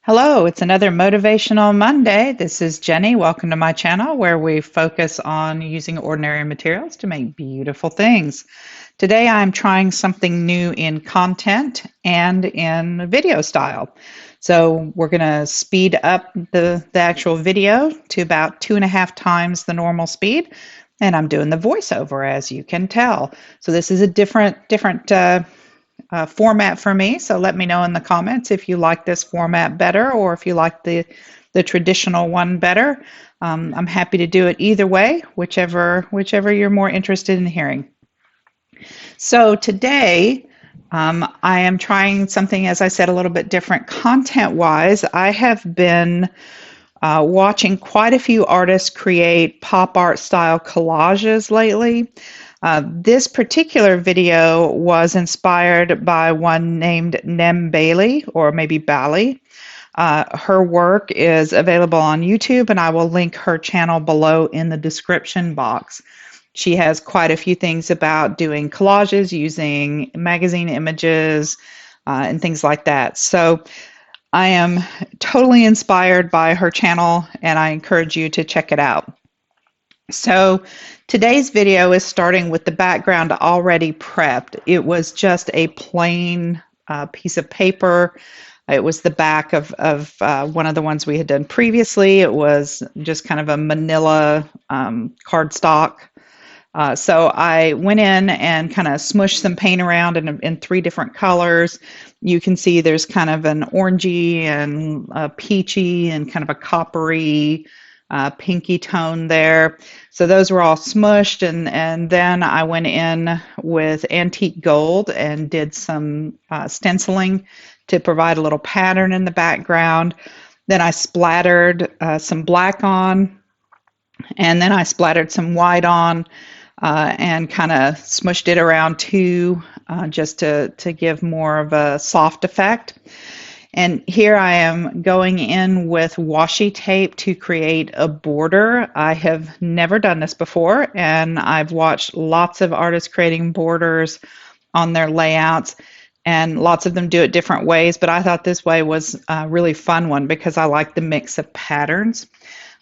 Hello, it's another Motivational Monday. This is Jenny. Welcome to my channel where we focus on using ordinary materials to make beautiful things. Today I'm trying something new in content and in video style. So we're going to speed up the actual video to about 2.5 times the normal speed. And I'm doing the voiceover, as you can tell. So this is a different format for me. So let me know in the comments if you like this format better or if you like the traditional one better. I'm happy to do it either way, whichever you're more interested in hearing. So today I am trying something, as I said, a little bit different content-wise. I have been watching quite a few artists create pop art style collages lately. This particular video was inspired by one named Nem Bailey, or maybe Bally. Her work is available on YouTube, and I will link her channel below in the description box. She has quite a few things about doing collages using magazine images and things like that. So I am totally inspired by her channel, and I encourage you to check it out. So today's video is starting with the background already prepped. It was just a plain piece of paper. It was the back of one of the ones we had done previously. It was just kind of a manila cardstock. So I went in and kind of smushed some paint around in 3 different colors. You can see there's kind of an orangey and a peachy and kind of a coppery pinky tone there. So those were all smushed, and then I went in with antique gold and did some stenciling to provide a little pattern in the background. Then I splattered some black on, and then I splattered some white on and kind of smushed it around too, just to give more of a soft effect. And here I am going in with washi tape to create a border. I have never done this before, and I've watched lots of artists creating borders on their layouts, and lots of them do it different ways, but I thought this way was a really fun one because I like the mix of patterns.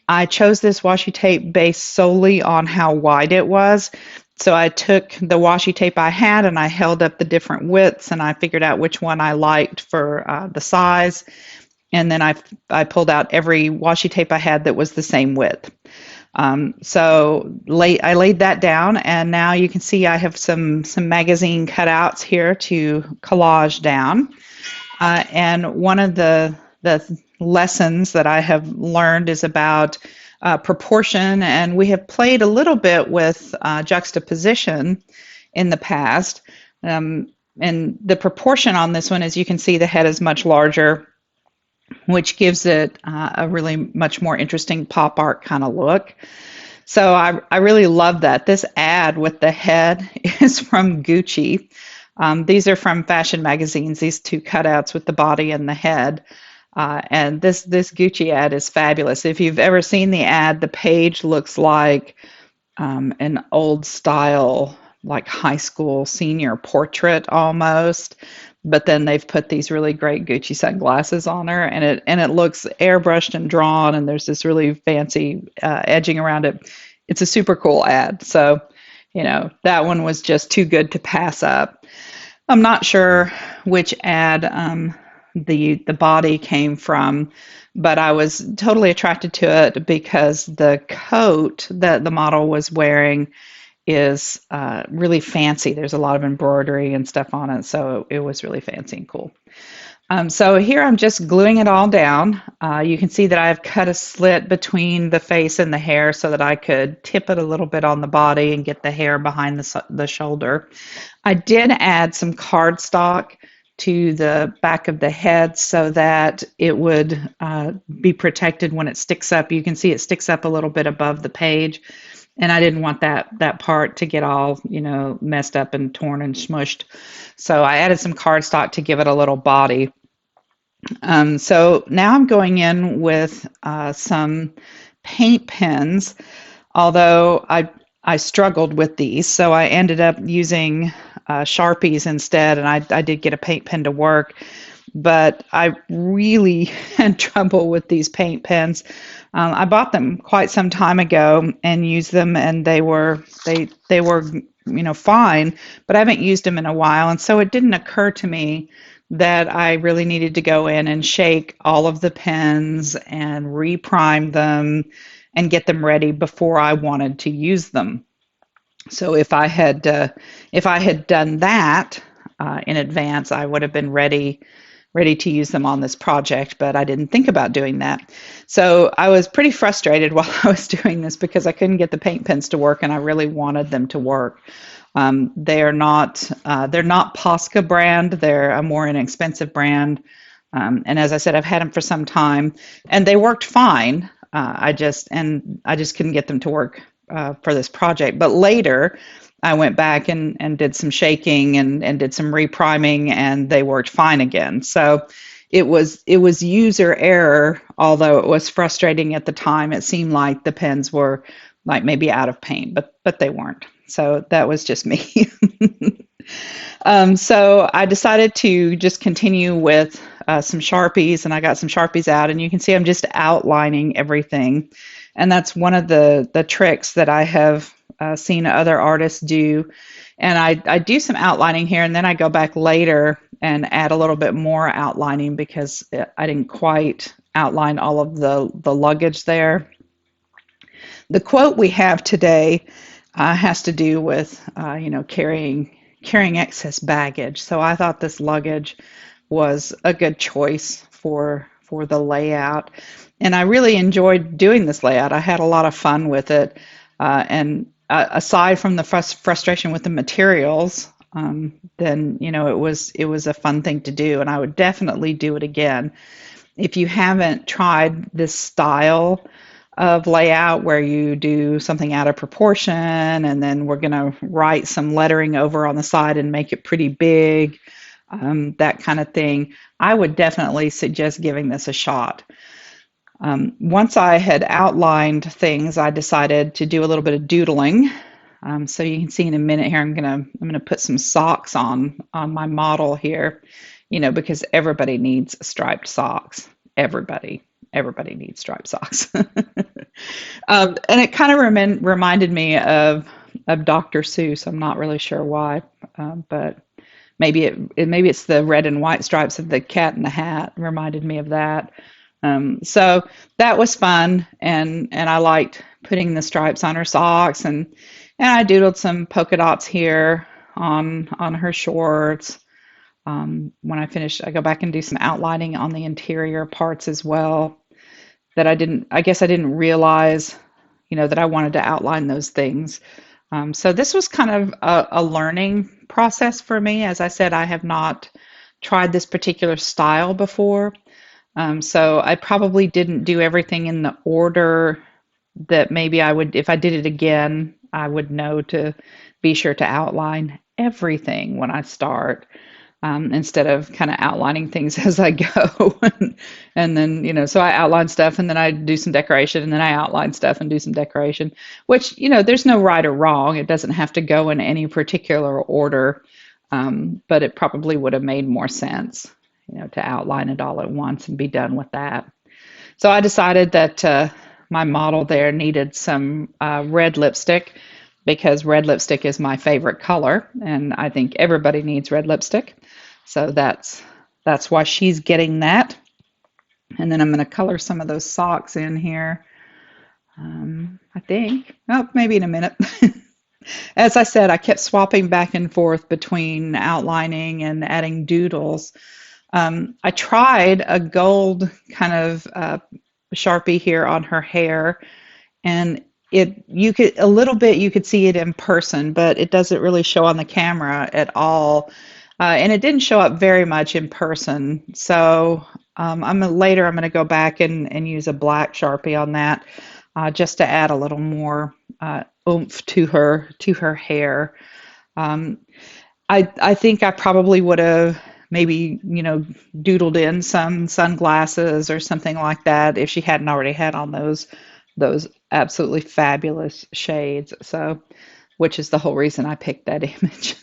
I chose this washi tape based solely on how wide it was. So I took the washi tape I had and I held up the different widths, and I figured out which one I liked for the size. And then I pulled out every washi tape I had that was the same width. So I laid that down, and now you can see I have some magazine cutouts here to collage down. And one of the lessons that I have learned is about proportion, and we have played a little bit with juxtaposition in the past. And the proportion on this one, as you can see, the head is much larger, which gives it a really much more interesting pop art kind of look. So I really love that. This ad with the head is from Gucci. These are from fashion magazines, these 2 cutouts with the body and the head. And this Gucci ad is fabulous. If you've ever seen the ad, the page looks like an old style, like high school senior portrait almost. But then they've put these really great Gucci sunglasses on her, and it looks airbrushed and drawn, and there's this really fancy edging around it. It's a super cool ad. So, that one was just too good to pass up. I'm not sure which ad the body came from, but I was totally attracted to it because the coat that the model was wearing is really fancy. There's a lot of embroidery and stuff on it, so it was really fancy and cool. So here I'm just gluing it all down. You can see that I've cut a slit between the face and the hair so that I could tip it a little bit on the body and get the hair behind the shoulder. I did add some cardstock to the back of the head so that it would be protected when it sticks up. You can see it sticks up a little bit above the page, and I didn't want that part to get all messed up and torn and smushed. So I added some cardstock to give it a little body. So now I'm going in with some paint pens, although I struggled with these, so I ended up using Sharpies instead, and I did get a paint pen to work. but I really had trouble with these paint pens. I bought them quite some time ago and used them, and they were fine, but I haven't used them in a while, and so it didn't occur to me that I really needed to go in and shake all of the pens and reprime them and get them ready before I wanted to use them. So if I had done that in advance, I would have been ready to use them on this project, but I didn't think about doing that. So I was pretty frustrated while I was doing this because I couldn't get the paint pens to work, and I really wanted them to work. They're not Posca brand. They're a more inexpensive brand. And as I said, I've had them for some time, and they worked fine. I just couldn't get them to work for this project. But later, I went back and did some shaking and did some repriming, and they worked fine again. So it was user error, although it was frustrating at the time. It seemed like the pens were like maybe out of paint, but they weren't. So that was just me. So I decided to just continue with some Sharpies, and I got some Sharpies out, and you can see I'm just outlining everything. And that's one of the tricks that I have seen other artists do. And I do some outlining here, and then I go back later and add a little bit more outlining because I didn't quite outline all of the luggage there. The quote we have today has to do with carrying excess baggage. So I thought this luggage was a good choice for the layout, and I really enjoyed doing this layout. I had a lot of fun with it, and aside from the frustration with the materials, then it was a fun thing to do, and I would definitely do it again. If you haven't tried this style of layout where you do something out of proportion and then we're going to write some lettering over on the side and make it pretty big, that kind of thing, I would definitely suggest giving this a shot. Once I had outlined things, I decided to do a little bit of doodling. So you can see in a minute here, I'm gonna put some socks on my model here, because everybody needs striped socks. Everybody needs striped socks. And it kind of reminded me of Dr. Seuss. I'm not really sure why, but maybe it's the red and white stripes of the Cat in the Hat reminded me of that. So that was fun, and I liked putting the stripes on her socks, and I doodled some polka dots here on her shorts. When I finish, I go back and do some outlining on the interior parts as well. I guess I didn't realize, that I wanted to outline those things. So this was kind of a learning process for me. As I said, I have not tried this particular style before. So I probably didn't do everything in the order that maybe I would, if I did it again, I would know to be sure to outline everything when I start, instead of kind of outlining things as I go. And then, so I outline stuff and then I do some decoration and then I outline stuff and do some decoration, which, there's no right or wrong. It doesn't have to go in any particular order, but it probably would have made more sense, to outline it all at once and be done with that. So I decided that my model there needed some red lipstick because red lipstick is my favorite color, and I think everybody needs red lipstick. So that's why she's getting that. And then I'm going to color some of those socks in here. I think, maybe in a minute. As I said, I kept swapping back and forth between outlining and adding doodles. I tried a gold kind of Sharpie here on her hair, and you could see it in person, but it doesn't really show on the camera at all. And it didn't show up very much in person. So later I'm going to go back and use a black Sharpie on that, just to add a little more oomph to her hair. I think I probably would have maybe, doodled in some sunglasses or something like that if she hadn't already had on those absolutely fabulous shades. So which is the whole reason I picked that image.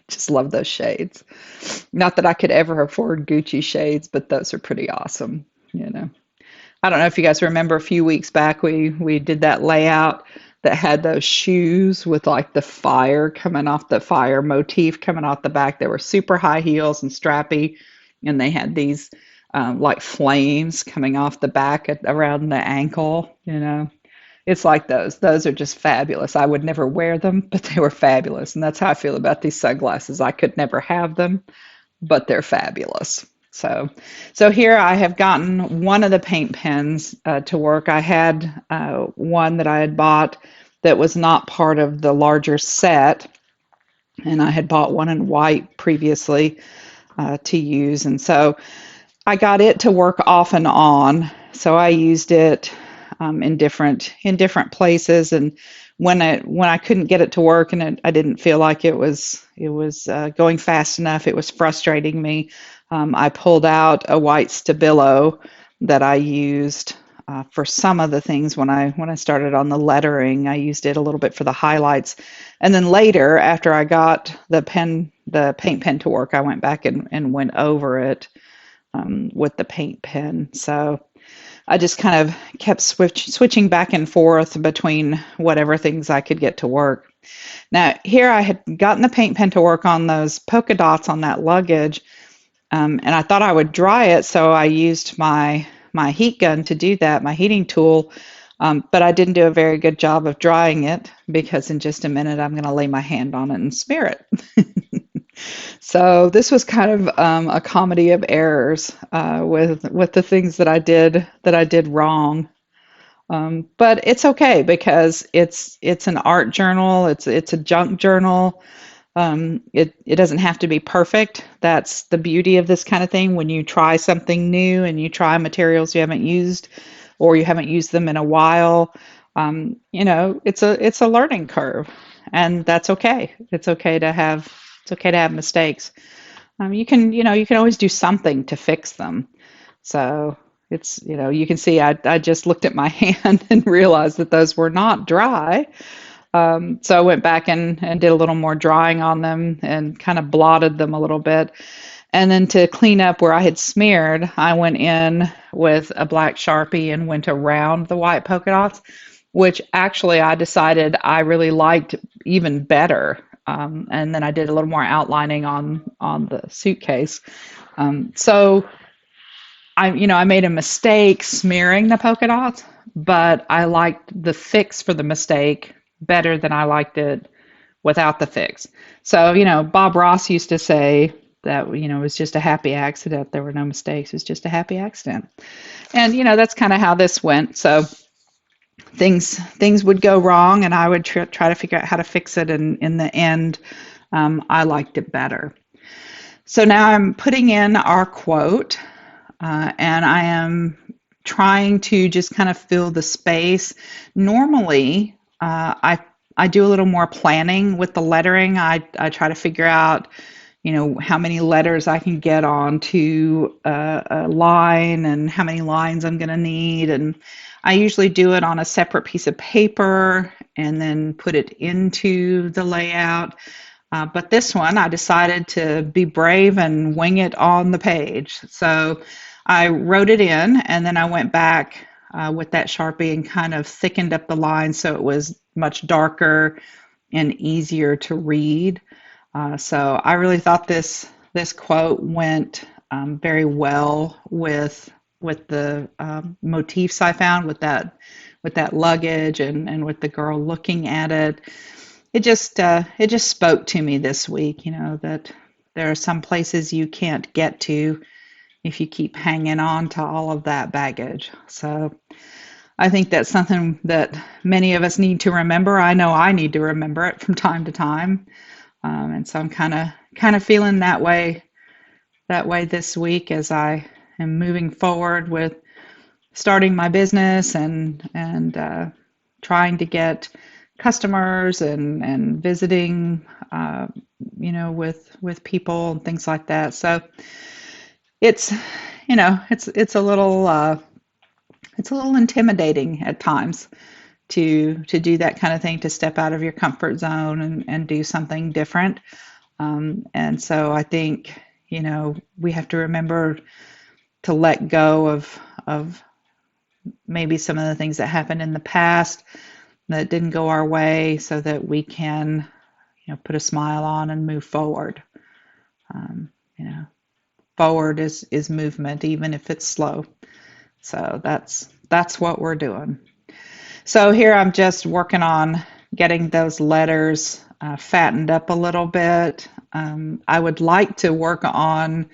Just love those shades. Not that I could ever afford Gucci shades, but those are pretty awesome, you know. I don't know if you guys remember a few weeks back we did that layout that had those shoes with like the fire coming off the fire motif coming off the back. They were super high heels and strappy, and they had these like flames coming off the back around the ankle, you know. It's like those. Those are just fabulous. I would never wear them, but they were fabulous. And that's how I feel about these sunglasses. I could never have them, but they're fabulous. So here I have gotten one of the paint pens to work. I had one that I had bought that was not part of the larger set, and I had bought one in white previously to use, and so I got it to work off and on. So I used it in different places, and when I couldn't get it to work and I didn't feel like it was going fast enough, it was frustrating me. I pulled out a white Stabilo that I used for some of the things when I started on the lettering. I used it a little bit for the highlights, and then later, after I got the paint pen to work, I went back and went over it with the paint pen. So I just kind of kept switching back and forth between whatever things I could get to work. Now, here I had gotten the paint pen to work on those polka dots on that luggage, and I thought I would dry it, so I used my heat gun to do that, my heating tool, but I didn't do a very good job of drying it because in just a minute I'm going to lay my hand on it and smear it. So this was kind of a comedy of errors with the things that I did wrong. But it's okay because it's an art journal. It's a junk journal. It doesn't have to be perfect. That's the beauty of this kind of thing. When you try something new and you try materials you haven't used, or you haven't used them in a while, it's a learning curve, and that's okay. It's okay to have mistakes. You can always do something to fix them. So you can see I just looked at my hand and realized that those were not dry. So I went back and did a little more drying on them and kind of blotted them a little bit. And then to clean up where I had smeared, I went in with a black Sharpie and went around the white polka dots, which actually I decided I really liked even better. And then I did a little more outlining on the suitcase. So I made a mistake smearing the polka dots, but I liked the fix for the mistake better than I liked it without the fix. So, Bob Ross used to say that, it was just a happy accident. There were no mistakes. It was just a happy accident. And, that's kind of how this went. So things would go wrong, and I would try to figure out how to fix it. And in the end, I liked it better. So now I'm putting in our quote, and I am trying to just kind of fill the space. Normally, I do a little more planning with the lettering. I try to figure out, how many letters I can get onto a line and how many lines I'm going to need. And I usually do it on a separate piece of paper and then put it into the layout. But this one, I decided to be brave and wing it on the page. So I wrote it in, and then I went back with that Sharpie and kind of thickened up the line so it was much darker and easier to read. So I really thought this quote went very well with the motifs I found with that luggage and with the girl looking at it. It just spoke to me this week, that there are some places you can't get to if you keep hanging on to all of that baggage. So I think that's something that many of us need to remember. I know I need to remember it from time to time. And so I'm kind of feeling that way this week as I am moving forward with starting my business and trying to get customers and visiting, with people and things like that. So it's a little intimidating at times, to do that kind of thing, to step out of your comfort zone and do something different. And so I think, we have to remember to let go of maybe some of the things that happened in the past that didn't go our way, so that we can, put a smile on and move forward. Um, you know, Forward is movement, even if it's slow. So that's what we're doing. So here I'm just working on getting those letters fattened up a little bit. I would like to work on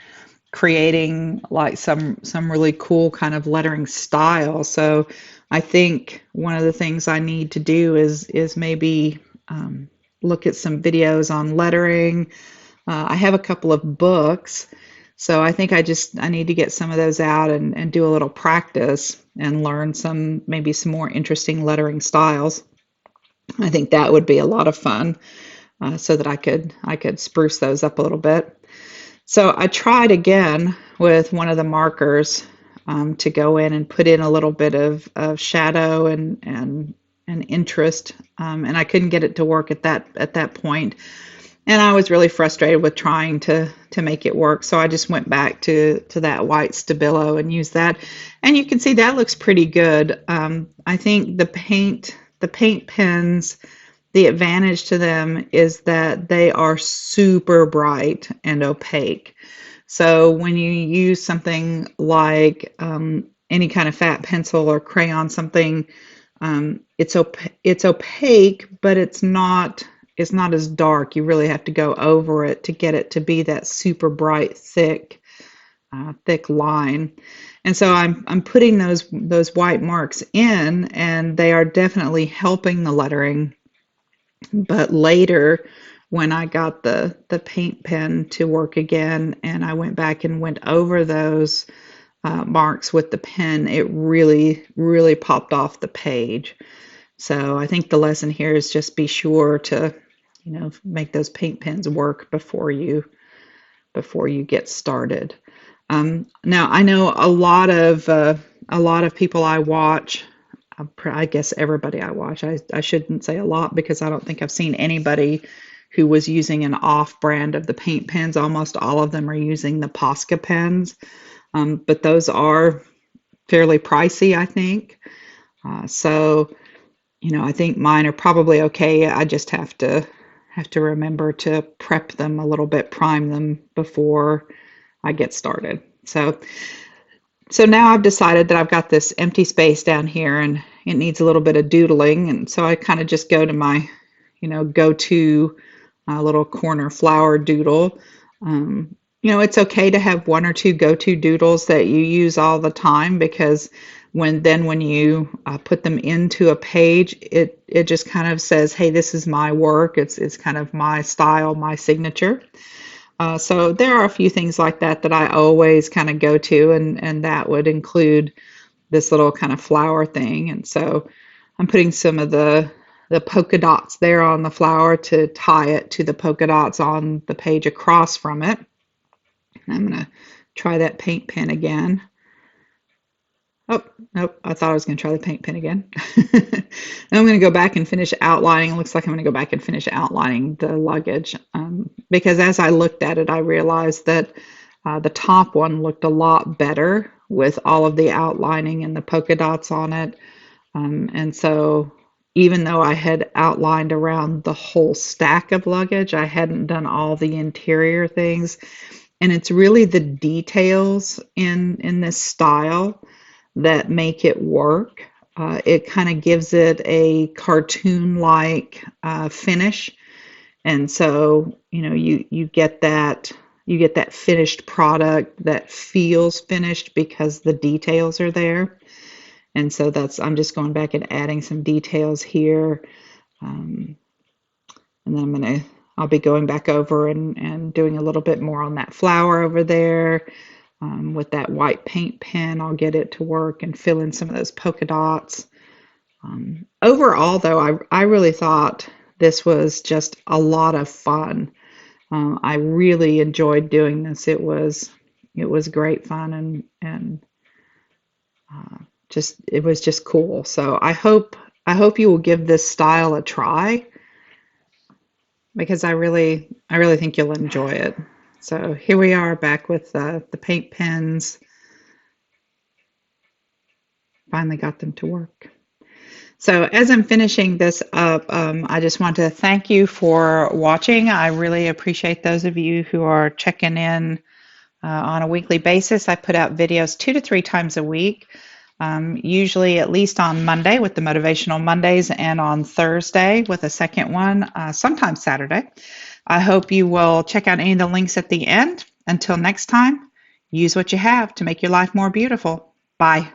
creating like some really cool kind of lettering style. So I think one of the things I need to do is maybe look at some videos on lettering. I have a couple of books, so I think I need to get some of those out and do a little practice and learn maybe some more interesting lettering styles. I think that would be a lot of fun, so that I could spruce those up a little bit. So I tried again with one of the markers to go in and put in a little bit of shadow and interest, and I couldn't get it to work at that point. And I was really frustrated with trying to make it work. So I just went back to that white Stabilo and used that. And you can see that looks pretty good. I think the paint pens, the advantage to them is that they are super bright and opaque. So when you use something like any kind of fat pencil or crayon, something, it's opaque, but it's not as dark. You really have to go over it to get it to be that super bright, thick line. And so I'm putting those white marks in, and they are definitely helping the lettering. But later, when I got the paint pen to work again, and I went back and went over those marks with the pen, it really, really popped off the page. So I think the lesson here is just be sure to, make those paint pens work before you get started. Now I know a lot of people I watch. I guess everybody I watch. I shouldn't say a lot, because I don't think I've seen anybody who was using an off-brand of the paint pens. Almost all of them are using the Posca pens, but those are fairly pricey, I think. So, I think mine are probably okay. I just have to remember to prep them a little bit, prime them before I get started. So now I've decided that I've got this empty space down here and it needs a little bit of doodling. And so I kind of just go to my, go-to little corner flower doodle. It's okay to have one or two go-to doodles that you use all the time, because when you put them into a page, it just kind of says, hey, this is my work. It's kind of my style, my signature. So there are a few things like that I always kind of go to, and that would include this little kind of flower thing. And so I'm putting some of the polka dots there on the flower to tie it to the polka dots on the page across from it. I'm going to try that paint pen again. Oh, nope, I thought I was going to try the paint pen again. And I'm going to go back and finish outlining. It looks like I'm going to go back and finish outlining the luggage, because as I looked at it, I realized that the top one looked a lot better with all of the outlining and the polka dots on it. And so even though I had outlined around the whole stack of luggage, I hadn't done all the interior things. And it's really the details in this style that make it work. It kind of gives it a cartoon-like finish, and so you get that finished product that feels finished because the details are there. And so I'm just going back and adding some details here, and then I'll be going back over and doing a little bit more on that flower over there. With that white paint pen, I'll get it to work and fill in some of those polka dots. Overall, though, I really thought this was just a lot of fun. I really enjoyed doing this. It was great fun, and it was just cool. So I hope I hope you will give this style a try because I really think you'll enjoy it. So here we are back with the paint pens. Finally got them to work. So as I'm finishing this up, I just want to thank you for watching. I really appreciate those of you who are checking in on a weekly basis. I put out videos 2 to 3 times a week, usually at least on Monday with the Motivational Mondays and on Thursday with a second one, sometimes Saturday. I hope you will check out any of the links at the end. Until next time, use what you have to make your life more beautiful. Bye.